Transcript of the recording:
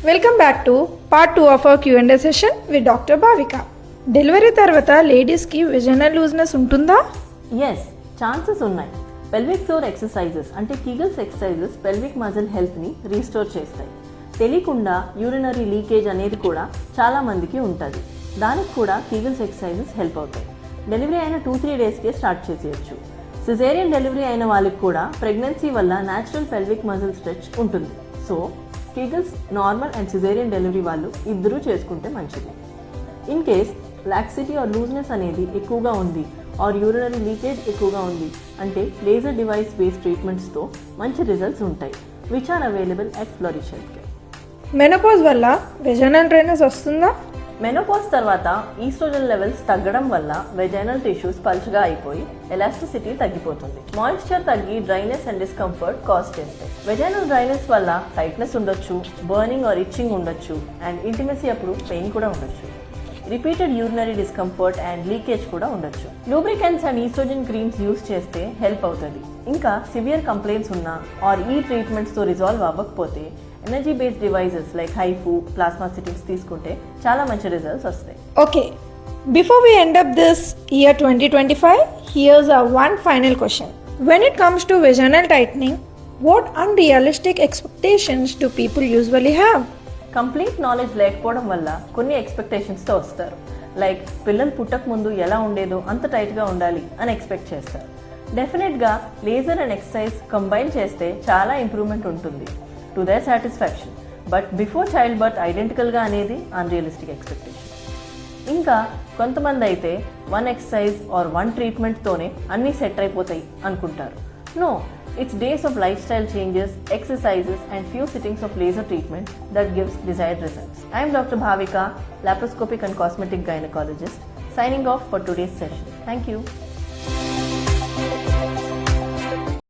Welcome back to part 2 of our Q&A session with doctor Bhavika. Delivery తర్వాత లేడీస్కి vaginal looseness ఉంటుందా? Yes, chances ఉన్నాయి. Pelvic floor exercises అంటే కిగల్స్ exercises pelvic muscle హెల్త్ని restore చేస్తాయి. తెలియకుండా యూరినరీ లీకేజ్ అనేది కూడా చాలా మందికి ఉంటుంది. దానికి కూడా కిగల్స్ ఎక్సర్సైజెస్ హెల్ప్ అవుతాయి. డెలివరీ అయిన 2-3 డేస్కే స్టార్ట్ చేసేయచ్చు. సిజేరియన్ డెలివరీ అయిన వాళ్ళకి కూడా ప్రెగ్నెన్సీ వల్ల న్యాచురల్ పెల్విక్ మజిల్ స్ట్రెచ్ ఉంటుంది. So Kegels normal and caesarean delivery వాళ్ళు ఇద్దరూ చేసుకుంటే మంచిది. In case laxity or looseness అనేది ఎక్కువగా ఉంది ఆర్ యూరినరీ లీకేజ్ ఎక్కువగా ఉంది అంటే లేజర్ డివైస్ బేస్డ్ ట్రీట్మెంట్స్తో మంచి రిజల్ట్స్ ఉంటాయి, which are available at flourish health care. Menopause వల్ల వెజైనల్ డ్రైనేజ్ వస్తుందా? మెనోపాజ్ తర్వాత ఈస్ట్రోజన్ లెవెల్స్ తగ్గడం వల్ల వెజైనల్ టిష్యూస్ పల్చగా అయిపోయి ఎలాస్టిసిటీ తగ్గిపోతుంది. మాయిశ్చర్ తగ్గి డ్రైనెస్ అండ్ డిస్కంఫర్ట్ కాజ్ చేస్తాయి. వెజైనల్ డ్రైనెస్ వల్ల టైట్నెస్ ఉండొచ్చు, బర్నింగ్ ఆర్ ఇచ్చింగ్ ఉండొచ్చు అండ్ ఇంటిమసీ అప్పుడు పెయిన్ కూడా ఉండొచ్చు. Repeated urinary discomfort and leakage కూడా ఉండొచ్చు. Lubricants and oestrogen creams use చేస్తే హెల్ప్ అవుతుంది. ఇంకా సివియర్ కంప్లైంట్స్ ఉన్నా ఆర్ ఈ ట్రీట్మెంట్స్తో రిజాల్వ్ అవ్వకపోతే energy based devices like HIFU, plasma sittings తీసుకుంటే చాలా మంచి రిజల్ట్స్ వస్తాయి. Okay, before we end up this year 2025, here's a one final question. When it comes to vaginal tightening, what unrealistic expectations do people usually have? Complete knowledge లేకపోవడం వల్ల కొన్ని ఎక్స్పెక్టేషన్స్తో వస్తారు. Like పిల్లలు పుట్టక ముందు ఎలా ఉండేదో అంత టైట్గా ఉండాలి అని ఎక్స్పెక్ట్ చేస్తారు. డెఫినెట్గా లేజర్ అండ్ ఎక్సర్సైజ్ కంబైన్ చేస్తే చాలా ఇంప్రూవ్మెంట్ ఉంటుంది to their satisfaction. But before child birth ఐడెంటికల్గా అనేది అన్రియలిస్టిక్ ఎక్స్పెక్టేషన్. ఇంకా కొంతమంది అయితే వన్ ఎక్సర్సైజ్ ఆర్ వన్ ట్రీట్మెంట్తోనే అన్నీ సెట్ అయిపోతాయి అనుకుంటారు. No, it's days of lifestyle changes, exercises and few sittings of laser treatment that gives desired results. I am Dr. Bhavika, laparoscopic and cosmetic gynecologist, signing off for today's session. Thank you.